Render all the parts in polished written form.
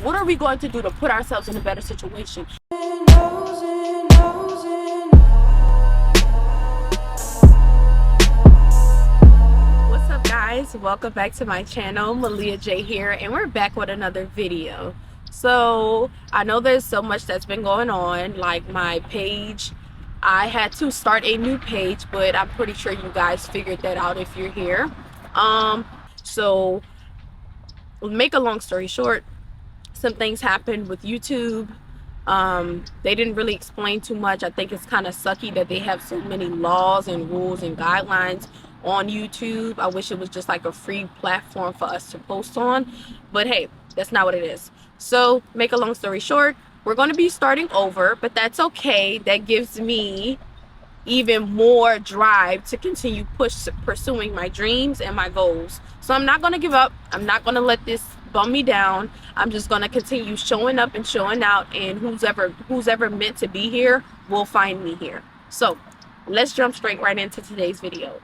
what are we going to do to put ourselves in a better situation? What's up, guys? Welcome back to my channel. Malia J here, and we're back with another video. So I know there's so much that's been going on, like my page. I had to start a new page, but I'm pretty sure you guys figured that out if you're here. So make a long story short, some things happened with YouTube. They didn't really explain too much. I think it's kind of sucky that they have so many laws and rules and guidelines on YouTube. I wish it was just like a free platform for us to post on, but hey, that's not what it is. So make a long story short, we're going to be starting over, but that's okay. That gives me even more drive to continue pursuing my dreams and my goals. So I'm not going to give up. I'm not going to let this bum me down. I'm just going to continue showing up and showing out, and who's ever meant to be here will find me here. So let's jump straight right into today's video.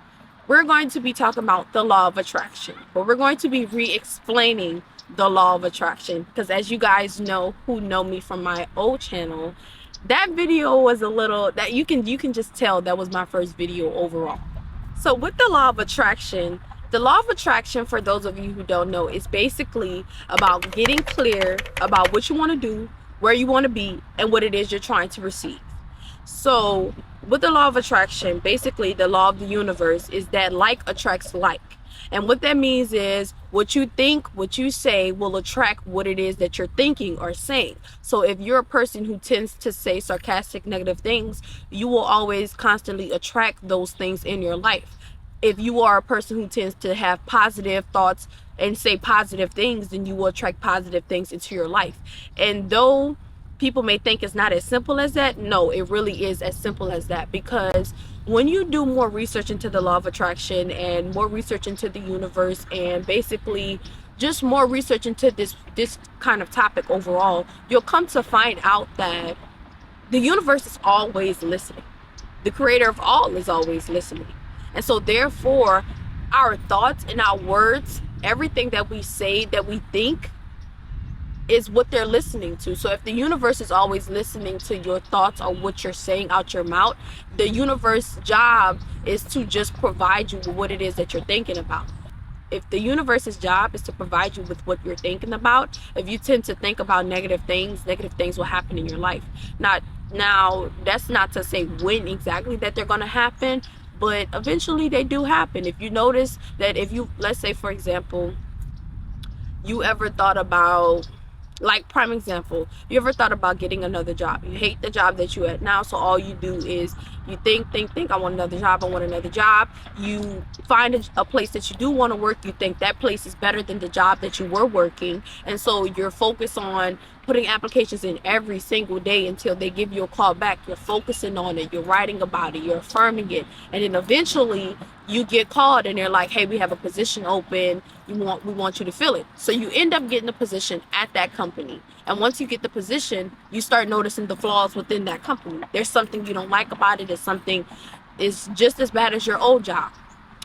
We're going to be talking about the law of attraction, but we're going to be re-explaining the law of attraction, because as you guys know who know me from my old channel, that video was a little, that you can just tell that was my first video overall. So with the law of attraction, for those of you who don't know, is basically about getting clear about what you want to do, where you want to be, and what it is you're trying to receive. So with the law of attraction, basically the law of the universe is that like attracts like. And what that means is what you think, what you say will attract what it is that you're thinking or saying. So if you're a person who tends to say sarcastic, negative things, you will always constantly attract those things in your life. If you are a person who tends to have positive thoughts and say positive things, then you will attract positive things into your life. And though people may think it's not as simple as that, no, it really is as simple as that, because when you do more research into the law of attraction and more research into the universe, and basically just more research into this kind of topic overall, you'll come to find out that the universe is always listening. The creator of all is always listening. And so therefore, our thoughts and our words, everything that we say, that we think, is what they're listening to. So if the universe is always listening to your thoughts or what you're saying out your mouth, the universe's job is to just provide you with what it is that you're thinking about. If the universe's job is to provide you with what you're thinking about, if you tend to think about negative things will happen in your life. Now, that's not to say when exactly that they're going to happen, but eventually they do happen. If you notice that, if you, let's say for example, you ever thought about, like prime example, you ever thought about getting another job? You hate the job that you're at now, so all you do is you think, I want another job. You find a place that you do want to work. You think that place is better than the job that you were working, and so you're focused on putting applications in every single day until they give you a call back. You're focusing on it, you're writing about it, you're affirming it, and then eventually you get called and they're like, hey, we have a position open, we want you to fill it. So you end up getting a position at that company, and once you get the position, you start noticing the flaws within that company. There's something you don't like about it. It's something is just as bad as your old job.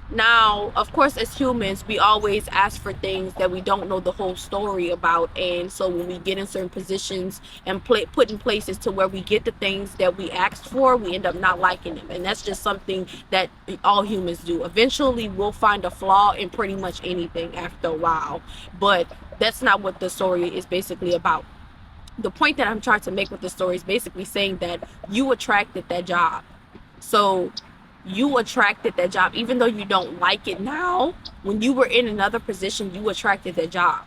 Now, of course, as humans, we always ask for things that we don't know the whole story about, and so when we get in certain positions and put in places to where we get the things that we asked for, we end up not liking them. And that's just something that all humans do. Eventually, we'll find a flaw in pretty much anything after a while, but that's not what the story is basically about. The point that I'm trying to make with the story is basically saying that you attracted that job. So you attracted that job, even though you don't like it now. When you were in another position, you attracted that job.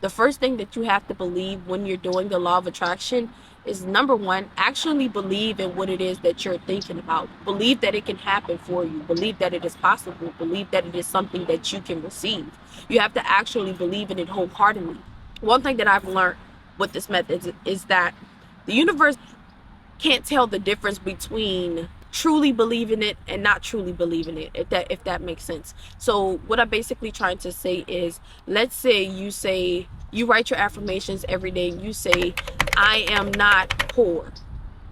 The first thing that you have to believe when you're doing the law of attraction is, number one, actually believe in what it is that you're thinking about. Believe that it can happen for you. Believe that it is possible. Believe that it is something that you can receive. You have to actually believe in it wholeheartedly. One thing that I've learned with this method is that the universe can't tell the difference between truly believing it and not truly believing it, if that makes sense. So what I'm basically trying to say is, let's say you write your affirmations every day and you say, I am not poor.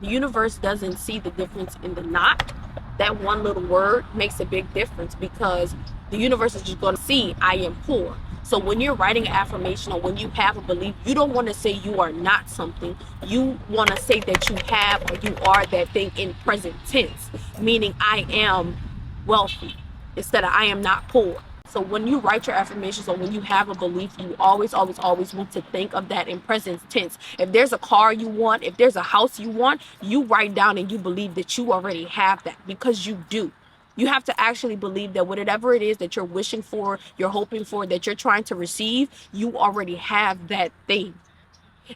The universe doesn't see the difference in the not. That one little word makes a big difference, because the universe is just going to see I am poor. So when you're writing an affirmation or when you have a belief, you don't want to say you are not something. You want to say that you have or you are that thing in present tense, meaning I am wealthy instead of I am not poor. So when you write your affirmations or when you have a belief, you always want to think of that in present tense. If there's a car you want, if there's a house you want, you write down and you believe that you already have that, because you do. You have to actually believe that whatever it is that you're wishing for, you're hoping for, that you're trying to receive, you already have that thing.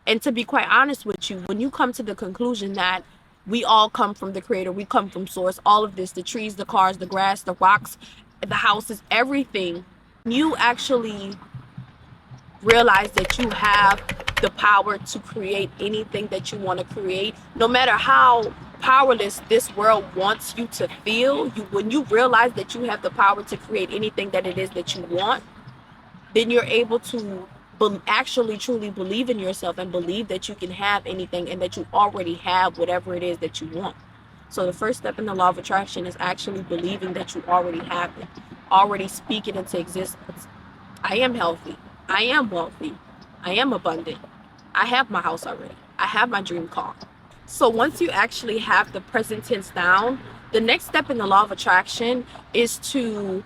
And to be quite honest with you, when you come to the conclusion that we all come from the creator, we come from source, all of this, the trees, the cars, the grass, the rocks, the houses, everything, you actually realize that you have the power to create anything that you want to create, no matter how powerless this world wants you to feel. When you realize that you have the power to create anything that it is that you want, then you're able to actually truly believe in yourself and believe that you can have anything and that you already have whatever it is that you want. So the first step in the law of attraction is actually believing that you already have it, already speak it into existence. I am healthy. I am wealthy. I am abundant. I have my house already. I have my dream car. So once you actually have the present tense down, the next step in the law of attraction is to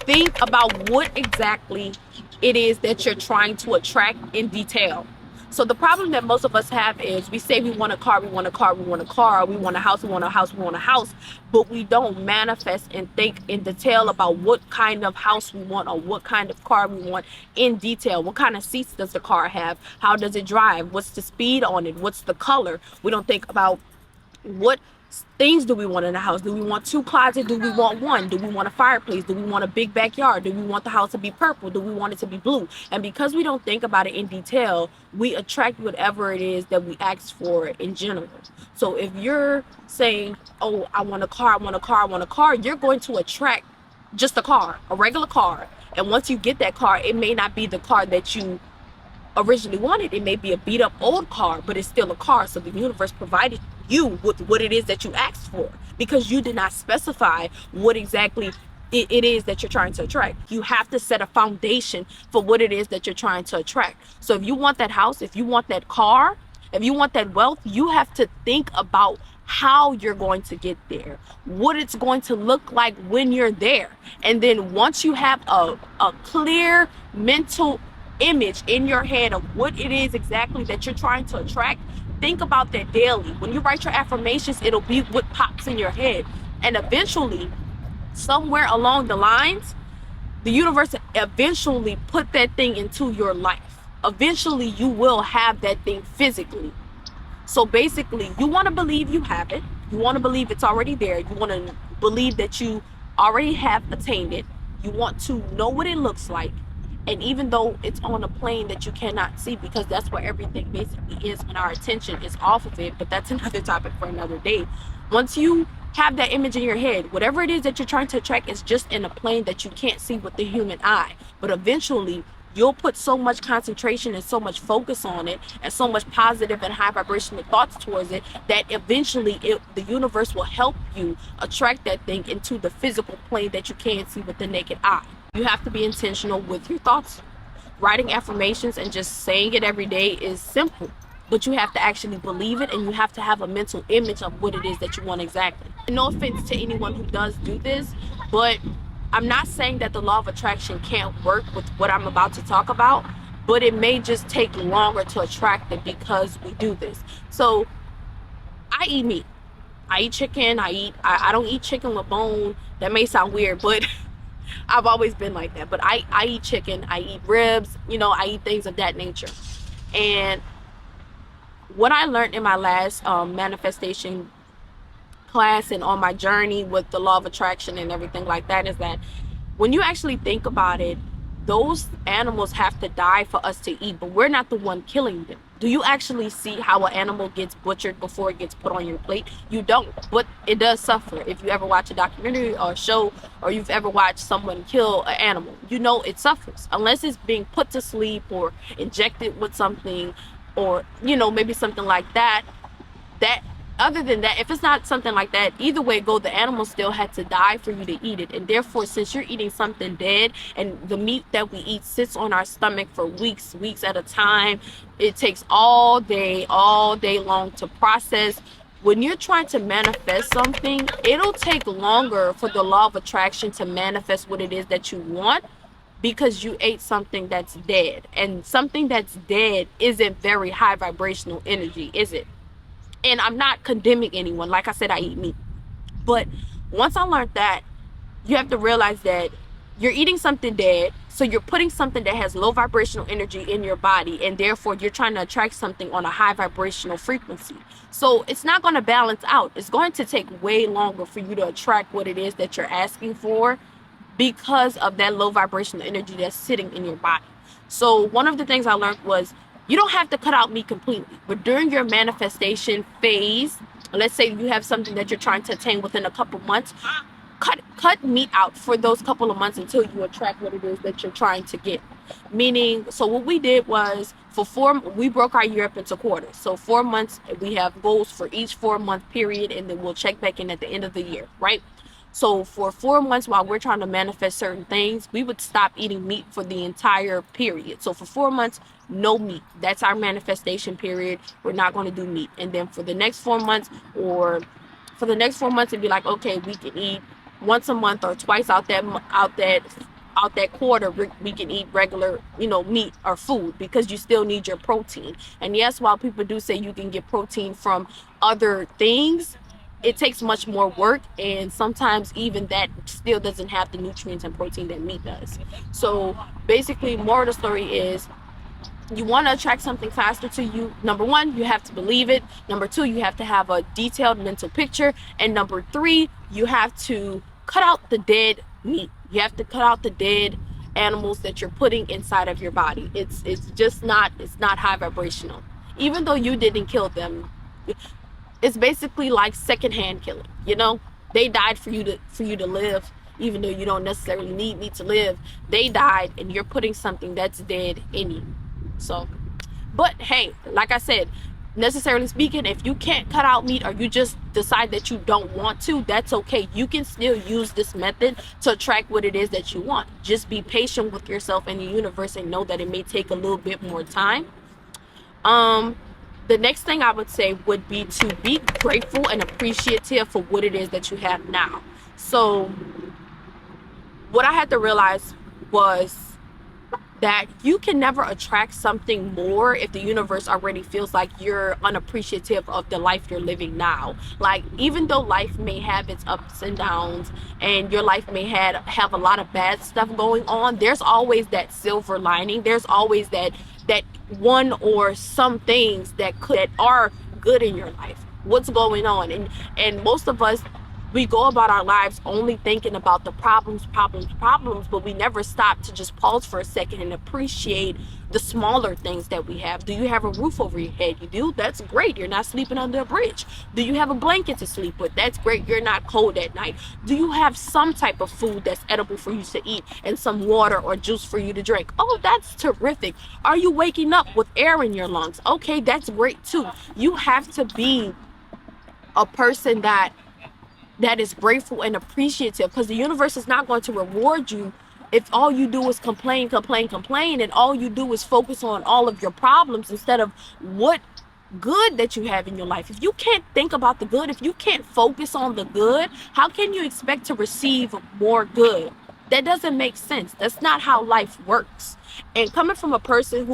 think about what exactly it is that you're trying to attract in detail. So the problem that most of us have is we say we want a car, we want a car, we want a car, we want a house, we want a house, we want a house, but we don't manifest and think in detail about what kind of house we want or what kind of car we want in detail. What kind of seats does the car have? How does it drive? What's the speed on it? What's the color? We don't think about what things do we want in the house. Do we want 2 closets? Do we want 1? Do we want a fireplace? Do we want a big backyard? Do we want the house to be purple? Do we want it to be blue? And because we don't think about it in detail, we attract whatever it is that we ask for in general. So if you're saying, oh, I want a car, I want a car, I want a car, you're going to attract just a car, a regular car. And once you get that car, it may not be the car that you originally wanted. It may be a beat up old car, but it's still a car. So the universe provided you with what it is that you asked for, because you did not specify what exactly it is that you're trying to attract. You have to set a foundation for what it is that you're trying to attract. So if you want that house, if you want that car, if you want that wealth, you have to think about how you're going to get there, what it's going to look like when you're there. And then once you have a clear mental image in your head of what it is exactly that you're trying to attract, think about that daily. When you write your affirmations, it'll be what pops in your head. And eventually, somewhere along the lines, the universe eventually put that thing into your life. Eventually, you will have that thing physically. So basically, you want to believe you have it. You want to believe it's already there. You want to believe that you already have attained it. You want to know what it looks like. And even though it's on a plane that you cannot see, because that's where everything basically is when our attention is off of it, but that's another topic for another day. Once you have that image in your head, whatever it is that you're trying to attract is just in a plane that you can't see with the human eye. But eventually, you'll put so much concentration and so much focus on it and so much positive and high vibrational thoughts towards it that eventually the universe will help you attract that thing into the physical plane that you can't see with the naked eye. You have to be intentional with your thoughts. Writing affirmations and just saying it every day is simple, but you have to actually believe it, and you have to have a mental image of what it is that you want exactly. No offense to anyone who does do this, but I'm not saying that the law of attraction can't work with what I'm about to talk about, but it may just take longer to attract it because we do this. So I eat meat. I eat chicken. I don't eat chicken with bone. That may sound weird, but I've always been like that. But I eat chicken. I eat ribs. I eat things of that nature. And what I learned in my last manifestation class and on my journey with the law of attraction and everything like that is that when you actually think about it, those animals have to die for us to eat, but we're not the one killing them. Do you actually see how an animal gets butchered before it gets put on your plate? You don't, but it does suffer. If you ever watch a documentary or a show, or you've ever watched someone kill an animal, it suffers. Unless it's being put to sleep or injected with something, or maybe something like that, that other than that, if it's not something like that, either way go, the animal still had to die for you to eat it. And therefore, since you're eating something dead, and the meat that we eat sits on our stomach for weeks at a time, it takes all day long to process. When you're trying to manifest something, it'll take longer for the law of attraction to manifest what it is that you want, because you ate something that's dead. And something that's dead isn't very high vibrational energy, is it? And I'm not condemning anyone. Like I said, I eat meat. But once I learned that, you have to realize that you're eating something dead, so you're putting something that has low vibrational energy in your body, and therefore you're trying to attract something on a high vibrational frequency. So it's not going to balance out. It's going to take way longer for you to attract what it is that you're asking for, because of that low vibrational energy that's sitting in your body. So one of the things I learned was, you don't have to cut out meat completely, but during your manifestation phase, let's say you have something that you're trying to attain within a couple months, cut meat out for those couple of months until you attract what it is that you're trying to get. Meaning, so what we did was, we broke our year up into quarters. So 4 months, we have goals for each 4-month period, and then we'll check back in at the end of the year, right? So for 4 months, while we're trying to manifest certain things, we would stop eating meat for the entire period. So for 4 months, no meat. That's our manifestation period. We're not going to do meat. And then for the next 4 months, it'd be like, okay, we can eat once a month or twice out that quarter. We can eat regular, meat or food, because you still need your protein. And yes, while people do say you can get protein from other things, it takes much more work, and sometimes even that still doesn't have the nutrients and protein that meat does. So basically, moral of the story is, you want to attract something faster to you. Number one, you have to believe it. Number two, you have to have a detailed mental picture. And number three, you have to cut out the dead meat. You have to cut out the dead animals that you're putting inside of your body. It's not high vibrational. Even though you didn't kill them, it's basically like secondhand killing. They died for you to live, even though you don't necessarily need me to live. They died, and you're putting something that's dead in you. So, but hey, like I said, necessarily speaking, if you can't cut out meat, or you just decide that you don't want to, that's okay. You can still use this method to attract what it is that you want. Just be patient with yourself and the universe, and know that it may take a little bit more time. The next thing I would say would be to be grateful and appreciative for what it is that you have now. So what I had to realize was that you can never attract something more if the universe already feels like you're unappreciative of the life you're living now. Like, even though life may have its ups and downs, and your life may have a lot of bad stuff going on, there's always that silver lining. There's always that one or some things that are good in your life. What's going on? And most of us, we go about our lives only thinking about the problems, but we never stop to just pause for a second and appreciate the smaller things that we have. Do you have a roof over your head? You do? That's great. You're not sleeping under a bridge. Do you have a blanket to sleep with? That's great. You're not cold at night. Do you have some type of food that's edible for you to eat, and some water or juice for you to drink? Oh, that's terrific. Are you waking up with air in your lungs? Okay, that's great too. You have to be a person that is grateful and appreciative, because the universe is not going to reward you if all you do is complain, and all you do is focus on all of your problems instead of what good that you have in your life. If you can't think about the good, if you can't focus on the good, how can you expect to receive more good? That doesn't make sense. That's not how life works. And coming from a person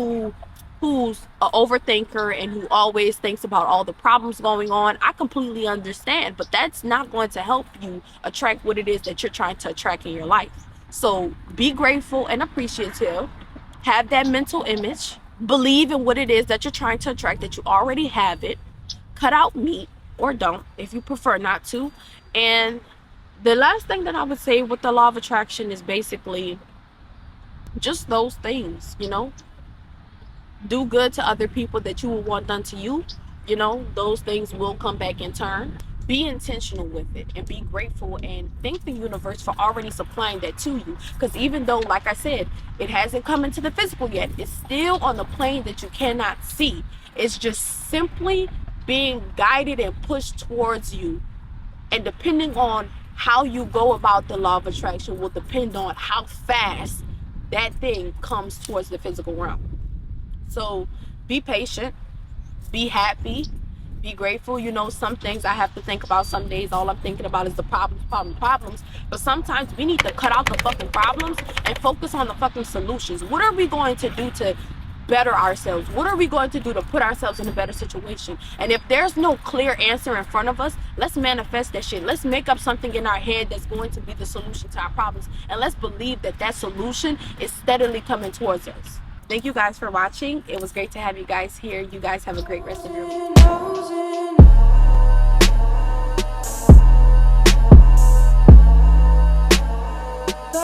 who's an overthinker and who always thinks about all the problems going on, I completely understand, but that's not going to help you attract what it is that you're trying to attract in your life. So be grateful and appreciative, have that mental image, believe in what it is that you're trying to attract, that you already have it, cut out meat, or don't if you prefer not to. And the last thing that I would say with the law of attraction is basically just those things. Do good to other people that you will want done to you. Those things will come back in turn. Be intentional with it, and be grateful, and thank the universe for already supplying that to you. Because even though, like I said, it hasn't come into the physical yet, it's still on the plane that you cannot see. It's just simply being guided and pushed towards you. And depending on how you go about the law of attraction will depend on how fast that thing comes towards the physical realm. So be patient, be happy, be grateful. You know, some things I have to think about. Some days all I'm thinking about is the problems. But sometimes we need to cut out the fucking problems and focus on the fucking solutions. What are we going to do to better ourselves? What are we going to do to put ourselves in a better situation? And if there's no clear answer in front of us, let's manifest that shit. Let's make up something in our head that's going to be the solution to our problems. And let's believe that that solution is steadily coming towards us. Thank you guys for watching. It was great to have you guys here. You guys have a great rest of your week.